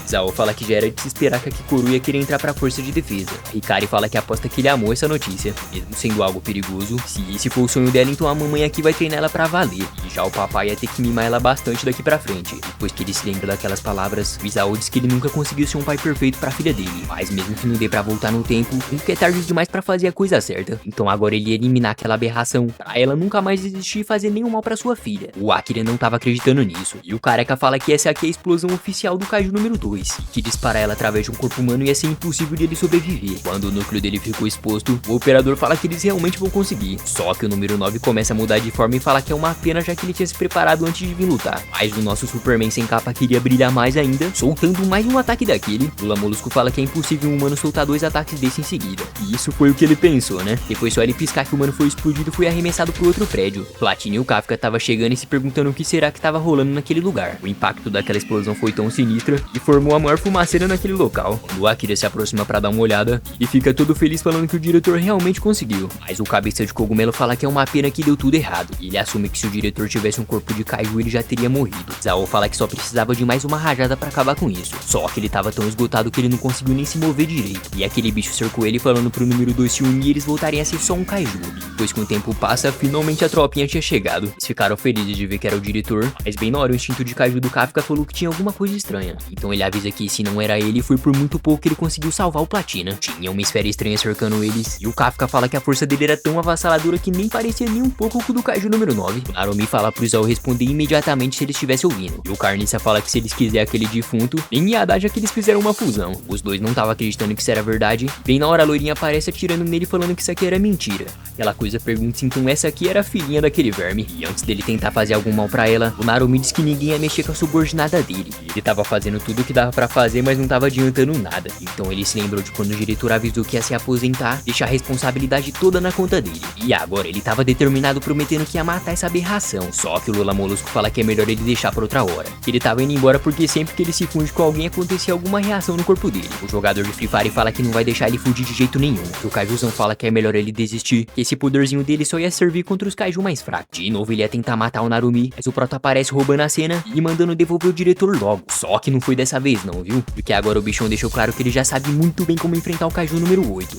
Isao fala que já era de se esperar que a Kikoru ia querer entrar pra força de defesa. Hikari fala que aposta que ele amou essa notícia, mesmo sendo algo perigoso. Se esse for o sonho dela, então a mamãe aqui vai treinar ela pra valer. E já o papai ia ter que mimar ela bastante daqui pra frente. Depois que ele se lembra daquelas palavras, o Isao diz que ele nunca conseguiu ser um pai perfeito pra filha dele. Mas mesmo que não dê pra voltar no tempo, nunca é tarde demais pra fazer a coisa certa. Então agora ele ia eliminar aquela aberração, pra ela nunca mais existir e fazer nenhum mal pra sua filha. O Akira não tava acreditando nisso. E o Careca fala que essa aqui é a explosão oficial do Kaiju número 2. Que dispara ela através de um corpo humano ia ser impossível de ele sobreviver. Quando o núcleo dele ficou exposto, o operador fala que eles realmente vão conseguir. Só que o número 9 começa a mudar de forma e fala que é uma pena, já que ele tinha se preparado antes de vir lutar. Mas o nosso Superman sem capa queria brilhar mais ainda, soltando mais um ataque daquele. O Lamolusco fala que é impossível um humano soltar 2 ataques desse em seguida. E isso foi o que ele pensou, né? Depois só ele piscar que o humano foi explodido e foi arremessado pro outro prédio. Platini e o Kafka tava chegando e se perguntando o que será que tava rolando naquele lugar. O impacto daquela explosão foi tão sinistra e formou a maior fumaceira naquele local. Quando o Akira se aproxima pra dar uma olhada, ele fica todo feliz falando que o diretor realmente conseguiu. Mas o cabeça de cogumelo fala que é uma pena que deu tudo errado. E ele assume que se o diretor tivesse um corpo de Kaiju, ele já teria morrido. Zao fala que só precisava de mais uma rajada pra acabar com isso. Só que ele tava tão esgotado que ele não conseguiu nem se mover direito. E aquele bicho cercou ele falando pro número 2 se unir e eles voltarem a ser só um Kaiju. Depois que o tempo passa, finalmente a tropinha tinha chegado. Eles ficaram felizes de ver que era o diretor, mas bem na hora o instinto de Kaiju do Kafka falou que tinha alguma coisa estranha. Então ele avisa que se não era ele, foi por muito pouco que ele conseguiu salvar o Platina. Tinha uma esfera estranha cercando eles, e o Kafka fala que a força dele era tão avassaladora que nem parecia nem um pouco com o do Kaiju número 9. O Narumi fala pro Zao responder imediatamente se ele estivesse ouvindo. E o Carniça fala que se eles quiserem aquele defunto, nem ia dar, já que eles fizeram uma fusão. Os dois não estavam acreditando que isso era verdade. Bem na hora a loirinha aparece atirando nele falando que isso aqui era mentira. Aquela coisa pergunta se então essa aqui era a filhinha daquele verme. E antes dele tentar fazer algum mal pra ela, o Narumi diz que ninguém ia mexer com a subordinada dele. Ele tava fazendo tudo que dava pra fazer, mas não tava adiantando nada. Então ele se lembrou de quando o diretor avisou que ia se aposentar, deixar a responsabilidade toda na conta dele. E agora ele tava determinado, prometendo que ia matar essa aberração. Só que o Lula Molusco fala que é melhor ele deixar pra outra hora. Que ele tava indo embora porque sempre que ele se funde com alguém acontecia alguma reação no corpo dele. O jogador de Free Fire fala que não vai deixar ele fugir de jeito nenhum. O Kaijuzão fala que é melhor ele desistir, que esse poderzinho dele só ia servir contra os Kaiju mais fracos. De novo ele ia tentar matar o Narumi, mas o Prota aparece roubando a cena e mandando devolver o diretor logo. Só que não foi dessa vez não, viu? Porque agora o bichão deixou claro que ele já sabe muito bem como enfrentar o Kaiju número 8.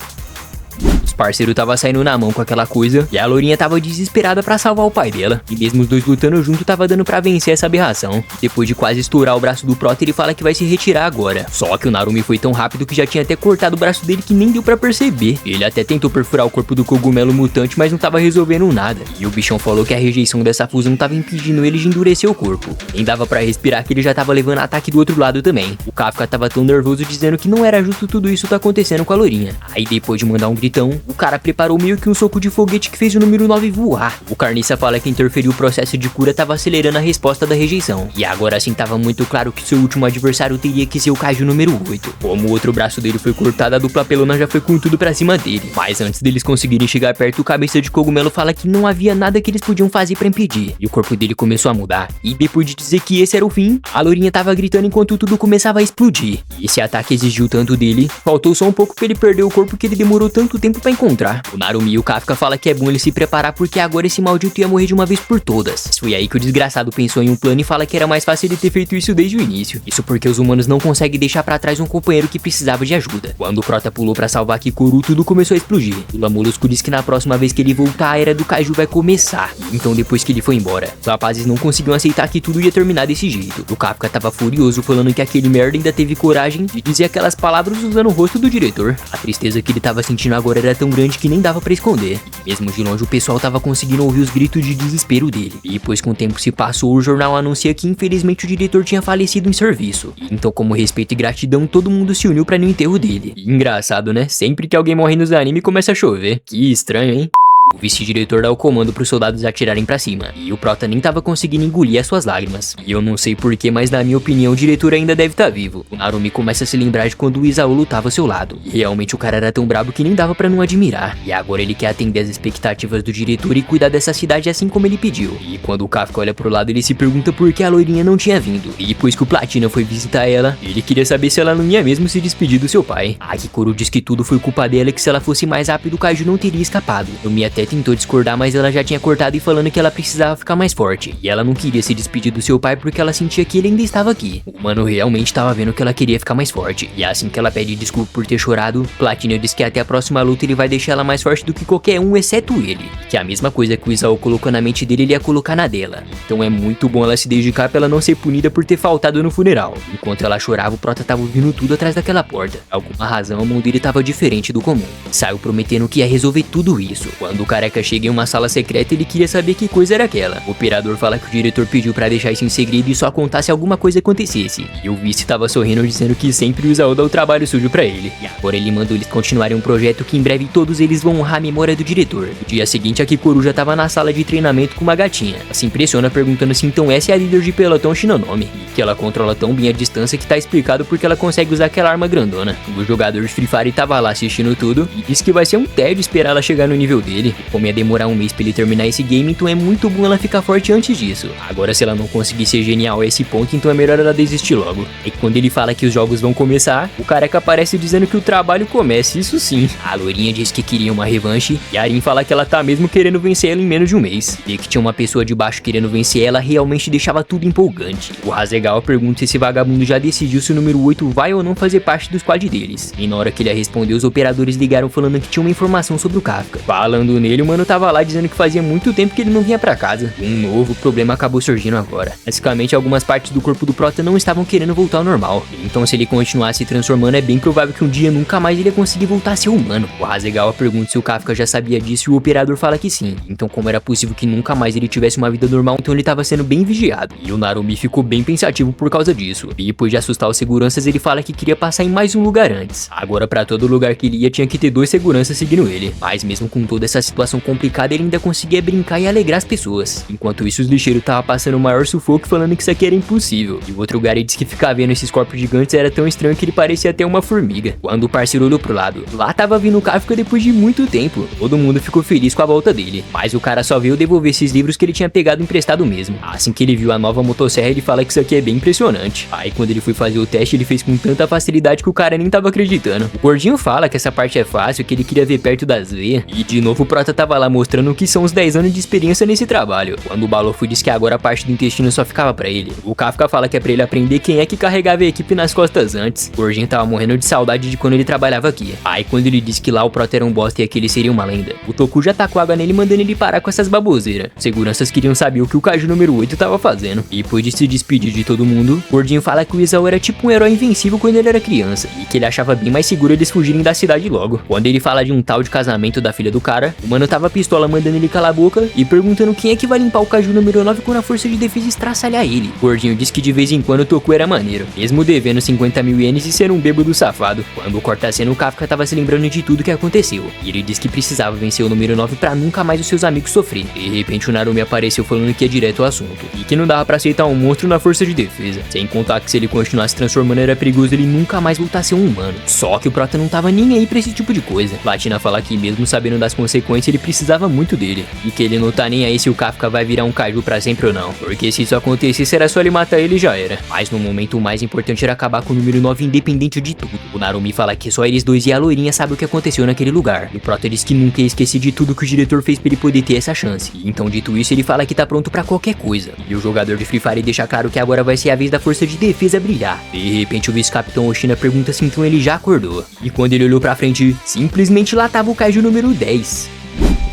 Os parceiros tava saindo na mão com aquela coisa e a lourinha tava desesperada pra salvar o pai dela. E mesmo os dois lutando junto tava dando pra vencer essa aberração. Depois de quase estourar o braço do Prota, ele fala que vai se retirar agora. Só que o Narumi foi tão rápido que já tinha até cortado o braço dele que nem deu pra perceber. Ele até tentou perfurar o corpo do cogumelo mutante, mas não tava resolvendo nada. E o bichão falou que a rejeição dessa fusão tava impedindo ele de endurecer o corpo. Nem dava pra respirar que ele já tava levando ataque do outro lado também. O Kafka tava tão nervoso dizendo que não era justo tudo isso tá acontecendo com a lourinha. Aí depois de mandar um gritão, o cara preparou meio que um soco de foguete que fez o número 9 voar. O Carniça fala que interferiu o processo de cura tava acelerando a resposta da rejeição. E agora assim tava muito claro que seu último adversário teria que ser o Kaiju número 8. Como o outro braço dele foi cortado, a dupla pelona já foi com tudo pra cima dele. Mas antes deles conseguirem chegar perto, o cabeça de cogumelo fala que não havia nada que eles podiam fazer pra impedir. E o corpo dele começou a mudar. E depois de dizer que esse era o fim, a lourinha tava gritando enquanto tudo começava a explodir. E esse ataque exigiu tanto dele, faltou só um pouco pra ele perder o corpo que ele demorou tanto tempo pra encontrar. O Narumi e o Kafka fala que é bom ele se preparar porque agora esse maldito ia morrer de uma vez por todas. Foi aí que o desgraçado pensou em um plano e fala que era mais fácil ele ter feito isso desde o início. Isso porque os humanos não conseguem deixar pra trás um companheiro que precisava de ajuda. Quando o Prota pulou pra salvar Kikoru, tudo começou a explodir. O Lula Molusco diz que na próxima vez que ele voltar, a era do Kaiju vai começar. Então depois que ele foi embora, os rapazes não conseguiam aceitar que tudo ia terminar desse jeito. O Kafka tava furioso, falando que aquele merda ainda teve coragem de dizer aquelas palavras usando o rosto do diretor. A tristeza que ele tava sentindo agora era tão grande que nem dava pra esconder. E mesmo de longe o pessoal tava conseguindo ouvir os gritos de desespero dele. E depois que o tempo se passou, o jornal anuncia que infelizmente o diretor tinha falecido em serviço. Então como respeito e gratidão, todo mundo se uniu pra ir no enterro dele. E engraçado, né? Sempre que alguém morre nos animes começa a chover. Que estranho, hein? O vice-diretor dá o comando pros soldados atirarem pra cima, e o Prota nem tava conseguindo engolir as suas lágrimas. E eu não sei porquê, mas na minha opinião o diretor ainda deve estar vivo. O Narumi começa a se lembrar de quando o Isao lutava ao seu lado, e realmente o cara era tão brabo que nem dava pra não admirar. E agora ele quer atender as expectativas do diretor e cuidar dessa cidade assim como ele pediu. E quando o Kafka olha pro lado, ele se pergunta por que a loirinha não tinha vindo. E depois que o Platina foi visitar ela, ele queria saber se ela não ia mesmo se despedir do seu pai. A Kikoru diz que tudo foi culpa dela e que se ela fosse mais rápido o Kaiju não teria escapado. Yumi até tentou discordar, mas ela já tinha cortado e falando que ela precisava ficar mais forte. E ela não queria se despedir do seu pai porque ela sentia que ele ainda estava aqui. O mano realmente estava vendo que ela queria ficar mais forte. E assim que ela pede desculpa por ter chorado, Platinum diz que até a próxima luta ele vai deixar ela mais forte do que qualquer um, exceto ele. Que a mesma coisa que o Isao colocou na mente dele, ele ia colocar na dela. Então é muito bom ela se dedicar pra ela não ser punida por ter faltado no funeral. Enquanto ela chorava, o Prota tava ouvindo tudo atrás daquela porta. Por alguma razão, a mão dele tava diferente do comum. Saiu prometendo que ia resolver tudo isso. Quando o careca chega em uma sala secreta, ele queria saber que coisa era aquela. O operador fala que o diretor pediu pra deixar isso em segredo e só contar se alguma coisa acontecesse. E o vice tava sorrindo dizendo que sempre o Isao dá o trabalho sujo pra ele. E agora ele mandou eles continuarem um projeto que em breve todos eles vão honrar a memória do diretor. No dia seguinte, a Kikoru já tava na sala de treinamento com uma gatinha. Ela se impressiona perguntando se então essa é a líder de pelotão Shinonome. E que ela controla tão bem a distância que tá explicado porque ela consegue usar aquela arma grandona. O jogador de Free Fire tava lá assistindo tudo e disse que vai ser um tédio esperar ela chegar no nível dele. E como ia demorar um mês pra ele terminar esse game, então é muito bom ela ficar forte antes disso. Agora se ela não conseguir ser genial a esse ponto, então é melhor ela desistir logo. E quando ele fala que os jogos vão começar, o careca aparece dizendo que o trabalho começa, isso sim. A lourinha diz que queria uma revanche e a Arin fala que ela tá mesmo querendo vencer ela em menos de um mês. E que tinha uma pessoa de baixo querendo vencer ela realmente deixava tudo empolgante. O Hasegawa pergunta se esse vagabundo já decidiu se o número 8 vai ou não fazer parte do squad deles. E na hora que ele ia responder, os operadores ligaram falando que tinha uma informação sobre o Kafka. Falando nele, o mano tava lá dizendo que fazia muito tempo que ele não vinha pra casa. Um novo problema acabou surgindo agora. Basicamente, algumas partes do corpo do Prota não estavam querendo voltar ao normal. Então se ele continuar se transformando, é bem provável que um dia nunca mais ele ia conseguir voltar a ser humano. O Hasegawa pergunta se o Kafka já sabia disso e o operador fala que sim. Então como era possível que nunca mais ele tivesse uma vida normal, então ele tava sendo bem vigiado. E o Narumi ficou bem pensativo por causa disso. E depois de assustar os seguranças, ele fala que queria passar em mais um lugar antes. Agora pra todo lugar que ele ia tinha que ter 2 seguranças seguindo ele. Mas mesmo com toda essa situação complicada, ele ainda conseguia brincar e alegrar as pessoas. Enquanto isso, os lixeiros tava passando o maior sufoco falando que isso aqui era impossível. E o outro Gary disse que ficar vendo esses corpos gigantes era tão estranho que ele parecia até uma formiga. Quando o parceiro olhou pro lado, lá tava vindo o Kafka depois de muito tempo. Todo mundo ficou feliz com a volta dele, mas o cara só veio devolver esses livros que ele tinha pegado emprestado mesmo. Assim que ele viu a nova motosserra, ele fala que isso aqui é bem impressionante. Aí quando ele foi fazer o teste, ele fez com tanta facilidade que o cara nem tava acreditando. O gordinho fala que essa parte é fácil, que ele queria ver perto das veias. E de novo o Prota tava lá mostrando o que são os 10 anos de experiência nesse trabalho. Quando o Balofo disse que agora a parte do intestino só ficava pra ele, o Kafka fala que é pra ele aprender quem é que carregava a equipe nas costas antes. O gordinho tava morrendo de saudade de quando ele trabalhava aqui. Aí quando ele disse que lá o Prota era um bosta e aquele seria uma lenda, o Toku já tacou água nele mandando ele parar com essas baboseiras. Seguranças queriam saber o que o Kaiju número 8 tava fazendo. E depois de se despedir de todo mundo, o gordinho fala que o Isao era tipo um herói invencível quando ele era criança, e que ele achava bem mais seguro eles fugirem da cidade logo. Quando ele fala de um tal de casamento da filha do cara, o mano tava pistola mandando ele calar a boca e perguntando quem é que vai limpar o Kaiju número 9 quando a força de defesa estraçalhar ele. O gordinho disse que de vez em quando o Toku era maneiro, mesmo devendo 50 mil ienes e ser um bêbado safado. Quando corta a cena, o Kafka tava se lembrando de tudo que aconteceu, e ele disse que precisava vencer o número 9 pra nunca mais os seus amigos sofrerem. De repente o Narumi apareceu falando que ia direto ao assunto, e que não dava pra aceitar um monstro na força de defesa, sem contar que se ele continuasse transformando era perigoso ele nunca mais voltar a ser um humano. Só que o Prota não tava nem aí pra esse tipo de coisa. Platina fala que mesmo sabendo das consequências ele precisava muito dele, e que ele não tá nem aí se o Kafka vai virar um Kaiju pra sempre ou não, porque se isso acontecesse era só ele matar ele e já era. Mas no momento o mais importante era acabar com o número 9 independente de tudo. O Narumi fala que só eles dois e a loirinha sabem o que aconteceu naquele lugar, e o Prota diz que nunca ia esquecer de tudo que o diretor fez pra ele poder ter essa chance. E então dito isso ele fala que tá pronto pra qualquer coisa, e o jogador de Free Fire deixa claro que agora vai ser a vez da força de defesa brilhar. De repente o vice-capitão Oshina pergunta se então ele já acordou, e quando ele olhou pra frente, simplesmente lá tava o Kaiju número 10.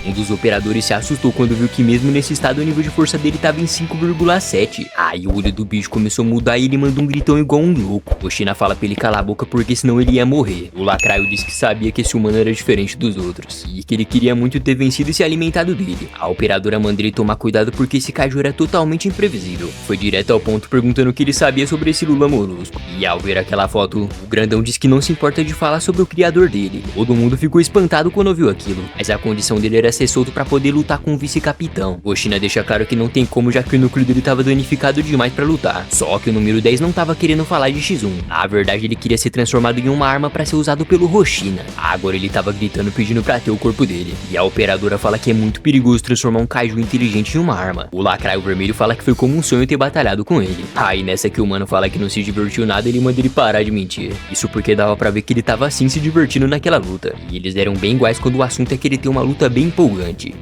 Um dos operadores se assustou quando viu que mesmo nesse estado o nível de força dele tava em 5,7. Aí o olho do bicho começou a mudar e ele mandou um gritão igual um louco. O China fala pra ele calar a boca porque senão ele ia morrer. O Lacraio disse que sabia que esse humano era diferente dos outros, e que ele queria muito ter vencido e se alimentado dele. A operadora manda ele tomar cuidado porque esse Kaiju era totalmente imprevisível. Foi direto ao ponto perguntando o que ele sabia sobre esse Lula Molusco. E ao ver aquela foto, o grandão disse que não se importa de falar sobre o criador dele. Todo mundo ficou espantado quando ouviu aquilo, mas a condição dele era ser solto pra poder lutar com o vice-capitão. O Oshina deixa claro que não tem como, já que o núcleo dele tava danificado demais pra lutar. Só que o número 10 não tava querendo falar de X1. Na verdade ele queria ser transformado em uma arma pra ser usado pelo Hoshina. Agora ele tava gritando pedindo pra ter o corpo dele. E a operadora fala que é muito perigoso transformar um Kaiju inteligente em uma arma. O Lacraio Vermelho fala que foi como um sonho ter batalhado com ele. Aí nessa que o mano fala que não se divertiu nada, ele manda ele parar de mentir. Isso porque dava pra ver que ele tava assim se divertindo naquela luta. E eles eram bem iguais quando o assunto é que ele tem uma luta bem empolgante.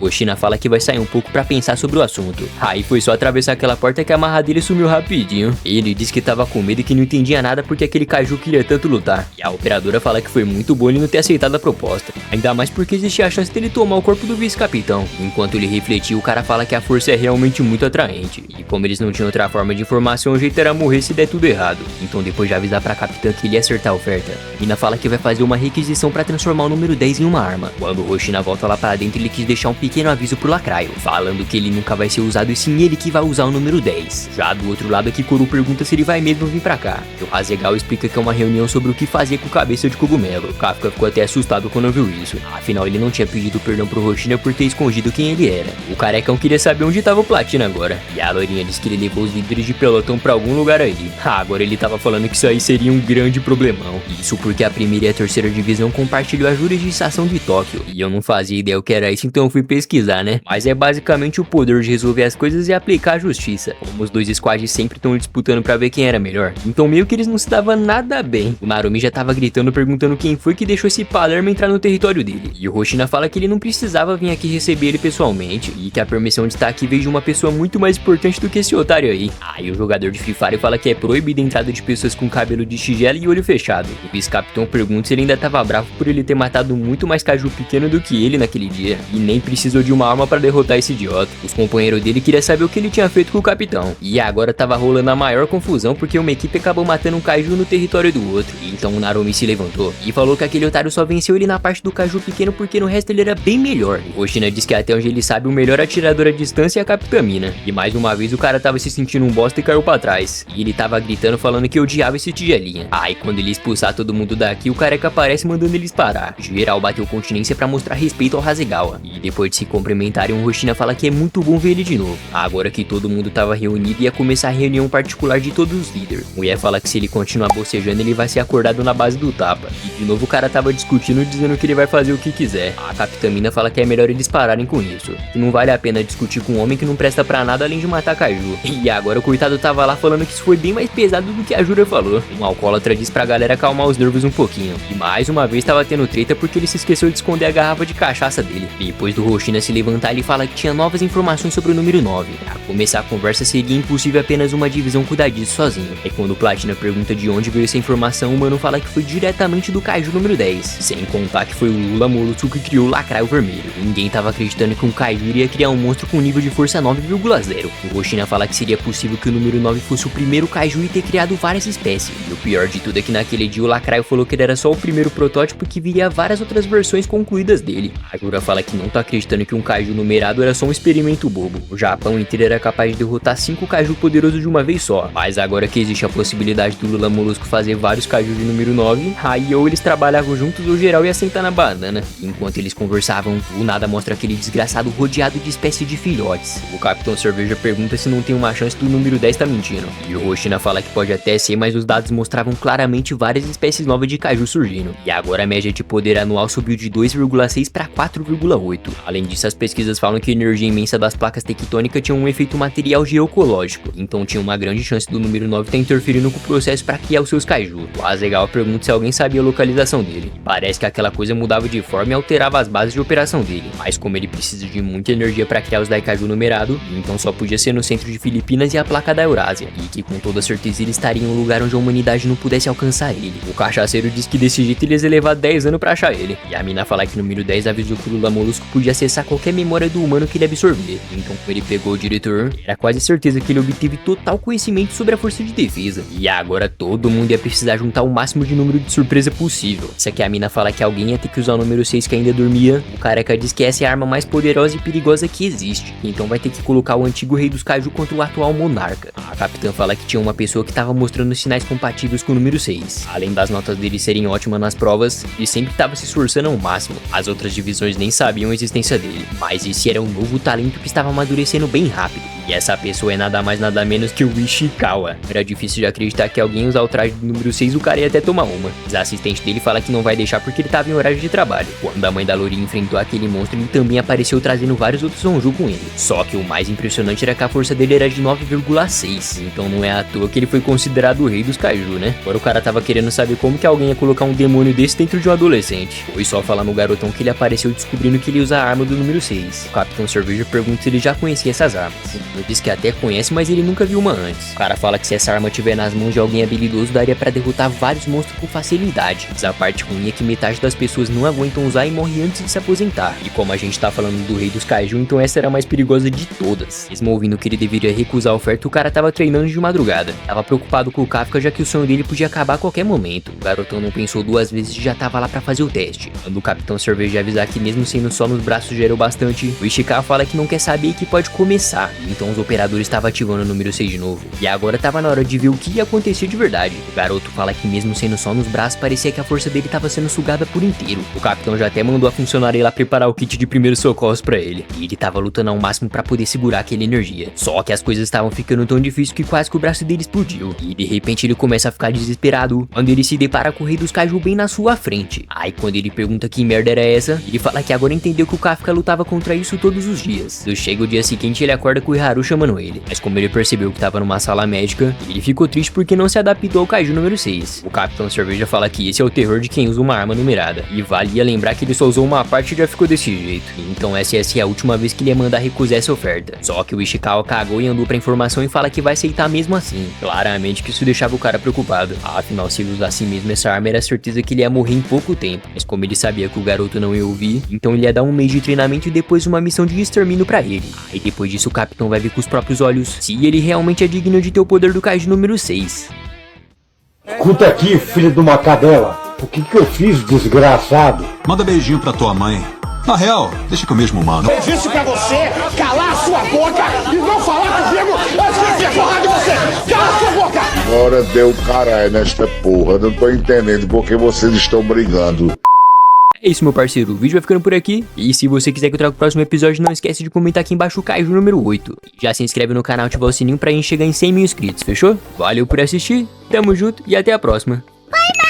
O Oshina fala que vai sair um pouco pra pensar sobre o assunto. Aí foi só atravessar aquela porta que a marra dele sumiu rapidinho. Ele disse que tava com medo e que não entendia nada porque aquele Kaiju queria tanto lutar. E a operadora fala que foi muito bom ele não ter aceitado a proposta, ainda mais porque existia a chance dele tomar o corpo do vice-capitão. Enquanto ele refletia, o cara fala que a força é realmente muito atraente, e como eles não tinham outra forma de informação, o jeito era morrer se der tudo errado. Então depois de avisar pra capitã que ele ia acertar a oferta, Mina fala que vai fazer uma requisição pra transformar o número 10 em uma arma. Quando o Oshina volta lá pra dentro, ele quis deixar um pequeno aviso pro Lacraio, falando que ele nunca vai ser usado e sim ele que vai usar o número 10. Já do outro lado, Kikoru pergunta se ele vai mesmo vir pra cá. O Hasegawa explica que é uma reunião sobre o que fazer com cabeça de cogumelo. O Kafka ficou até assustado quando viu isso. Afinal, ele não tinha pedido perdão pro Hoshina por ter escondido quem ele era. O carecão queria saber onde tava o Platina agora. E a loirinha disse que ele levou os líderes de pelotão pra algum lugar aí. Agora ele tava falando que isso aí seria um grande problemão. Isso porque a primeira e a terceira divisão compartilham a jurisdição de Tóquio. E eu não fazia ideia o que era isso, então eu fui pesquisar, né? Mas é basicamente o poder de resolver as coisas e aplicar a justiça. Como os dois squads sempre estão disputando pra ver quem era melhor, então meio que eles não se davam nada bem. O Narumi já tava gritando perguntando quem foi que deixou esse Palermo entrar no território dele. E o Hoshina fala que ele não precisava vir aqui receber ele pessoalmente, e que a permissão de estar aqui veio de uma pessoa muito mais importante do que esse otário aí. Aí o jogador de Free Fire fala que é proibida a entrada de pessoas com cabelo de tigela e olho fechado. O vice-capitão pergunta se ele ainda tava bravo por ele ter matado muito mais Kaiju pequeno do que ele naquele dia, e nem precisou de uma arma pra derrotar esse idiota. Os companheiros dele queriam saber o que ele tinha feito com o capitão, e agora tava rolando a maior confusão porque uma equipe acabou matando um Kaiju no território do outro. Então o Narumi se levantou e falou que aquele otário só venceu ele na parte do Kaiju pequeno porque no resto ele era bem melhor. O Oshina diz que até onde ele sabe o melhor atirador à distância é a Capitã Mina. E mais uma vez o cara tava se sentindo um bosta e caiu pra trás, e ele tava gritando falando que odiava esse tigelinha. Aí quando ele expulsar todo mundo daqui, o careca aparece mandando eles parar. Geral bateu continência pra mostrar respeito ao Hasegawa. fala. E depois de se cumprimentarem, o Roshina fala que é muito bom ver ele de novo. Agora que todo mundo tava reunido, ia começar a reunião particular de todos os líderes. Mulher fala que se ele continuar bocejando, ele vai ser acordado na base do tapa. E de novo o cara tava discutindo, dizendo que ele vai fazer o que quiser. A Capitã Mina fala que é melhor eles pararem com isso, que não vale a pena discutir com um homem que não presta pra nada além de matar Kaiju. E agora o coitado tava lá falando que isso foi bem mais pesado do que a Jura falou. Um alcoólatra diz pra galera acalmar os nervos um pouquinho. E mais uma vez tava tendo treta porque ele se esqueceu de esconder a garrafa de cachaça dele. Depois do Roshina se levantar, ele fala que tinha novas informações sobre o número 9. Pra começar a conversa, seria impossível apenas uma divisão cuidar disso sozinho. É quando o Platina pergunta de onde veio essa informação, o mano fala que foi diretamente do Kaiju número 10. Sem contar que foi o Lula Molusco que criou o Lacraio Vermelho. Ninguém tava acreditando que um Kaiju iria criar um monstro com nível de força 9,0. O Roshina fala que seria possível que o número 9 fosse o primeiro Kaiju e ter criado várias espécies. E o pior de tudo é que naquele dia o Lacraio falou que ele era só o primeiro protótipo, que viria várias outras versões concluídas dele. A Jura fala que não tá acreditando que um Kaiju numerado era só um experimento bobo. O Japão inteiro era capaz de derrotar 5 Kaiju poderosos de uma vez só. Mas agora que existe a possibilidade do Lula Molusco fazer vários Kaiju de número 9, aí ou eles trabalhavam juntos ou geral ia sentar na banana. Enquanto eles conversavam, o nada mostra aquele desgraçado rodeado de espécie de filhotes. O Capitão Cerveja pergunta se não tem uma chance do número 10 tá mentindo. E o Roshina fala que pode até ser, mas os dados mostravam claramente várias espécies novas de Kaiju surgindo. E agora a média de poder anual subiu de 2,6 para 4,8. Além disso, as pesquisas falam que a energia imensa das placas tectônicas tinha um efeito material geocológico. Então tinha uma grande chance do número 9 estar interferindo com o processo para criar os seus Kaiju. O Azegal pergunta se alguém sabia a localização dele. Parece que aquela coisa mudava de forma e alterava as bases de operação dele. Mas como ele precisa de muita energia para criar os Daikaiju numerado, então só podia ser no centro de Filipinas e a placa da Eurásia. E que com toda certeza ele estaria em um lugar onde a humanidade não pudesse alcançar ele. O cachaceiro diz que desse jeito eles iam levar 10 anos pra achar ele. E a mina fala que o número 10 avisou que o Lula Molusco podia acessar qualquer memória do humano que ele absorver. Então quando ele pegou o diretor, era quase certeza que ele obteve total conhecimento sobre a força de defesa. E agora todo mundo ia precisar juntar o máximo de número de surpresa possível. Se aqui a mina fala que alguém ia ter que usar o número 6 que ainda dormia, o careca diz que essa é a arma mais poderosa e perigosa que existe. Então vai ter que colocar o antigo rei dos Kaiju contra o atual monarca. A capitã fala que tinha uma pessoa que estava mostrando sinais compatíveis com o número 6. Além das notas dele serem ótimas nas provas, ele sempre estava se esforçando ao máximo. As outras divisões nem sabiam a existência dele. Mas esse era um novo talento que estava amadurecendo bem rápido. E essa pessoa é nada mais nada menos que o Ishikawa. Era difícil de acreditar que alguém usar o traje do número 6 e o cara ia até tomar uma. Mas a assistente dele fala que não vai deixar porque ele estava em horário de trabalho. Quando a mãe da Lori enfrentou aquele monstro, ele também apareceu trazendo vários outros Sonju com ele. Só que o mais impressionante era que a força dele era de 9,6. Então não é à toa que ele foi considerado o rei dos Kaiju, né? Agora o cara tava querendo saber como que alguém ia colocar um demônio desse dentro de um adolescente. Foi só falar no garotão que ele apareceu descobrindo que ele usa a arma do número 6. O Capitão Cerveja pergunta se ele já conhecia essas armas. Ele diz que até conhece, mas ele nunca viu uma antes. O cara fala que se essa arma estiver nas mãos de alguém habilidoso, daria pra derrotar vários monstros com facilidade. Mas a parte ruim é que metade das pessoas não aguentam usar e morrem antes de se aposentar. E como a gente tá falando do rei dos Kaiju, então essa era a mais perigosa de todas. Mesmo ouvindo que ele deveria recusar a oferta, o cara tava treinando de madrugada. Tava preocupado com o Kafka, já que o sonho dele podia acabar a qualquer momento. O garotão não pensou duas vezes e já tava lá pra fazer o teste. Quando o Capitão Cerveja avisar que mesmo sendo só nos braços gerou bastante, o Ishikawa fala que não quer saber e que pode começar. Então os operadores estavam ativando o número 6 de novo. E agora tava na hora de ver o que ia acontecer de verdade. O garoto fala que mesmo sendo só nos braços, parecia que a força dele tava sendo sugada por inteiro. O capitão já até mandou a funcionária ir lá preparar o kit de primeiros socorros pra ele. E ele tava lutando ao máximo pra poder segurar aquela energia. Só que as coisas estavam ficando tão difíceis que quase que o braço dele explodiu. E de repente ele começa a ficar desesperado quando ele se depara com o rei dos Kaiju bem na sua frente. Aí quando ele pergunta que merda era essa, ele fala que agora entendeu que o Kafka lutava contra isso todos os dias. Quando chega o dia seguinte, ele acorda com o Haru chamando ele. Mas como ele percebeu que tava numa sala médica, ele ficou triste porque não se adaptou ao Kaiju número 6. O Capitão Cerveja fala que esse é o terror de quem usa uma arma numerada. E valia lembrar que ele só usou uma parte e já ficou desse jeito. Então essa é a última vez que ele ia mandar recusar essa oferta. Só que o Ishikawa cagou e andou pra informação e fala que vai aceitar mesmo assim. Claramente que isso deixava o cara preocupado. Afinal, se ele usasse mesmo essa arma, era certeza que ele ia morrer em pouco tempo. Mas como ele sabia que o garoto não ia ouvir, então ele ia dar um mês de treinamento e depois uma missão de extermínio pra ele. Aí depois disso o capitão vai ver com os próprios olhos se ele realmente é digno de ter o poder do Kaiju número 6. Escuta aqui, filho de uma cadela. O que eu fiz, desgraçado? Manda beijinho pra tua mãe. Na real, deixa que eu mesmo mando. Eu disse pra você calar a sua boca e não falar comigo antes de eu porrada de você. Cala a sua boca! Agora deu caralho nesta porra. Não tô entendendo porque vocês estão brigando. É isso, meu parceiro, o vídeo vai ficando por aqui. E se você quiser que eu traga o próximo episódio, não esquece de comentar aqui embaixo o Kaiju número 8. Já se inscreve no canal e ativa o sininho pra gente chegar em 100 mil inscritos, fechou? Valeu por assistir, tamo junto e até a próxima. Bye, bye.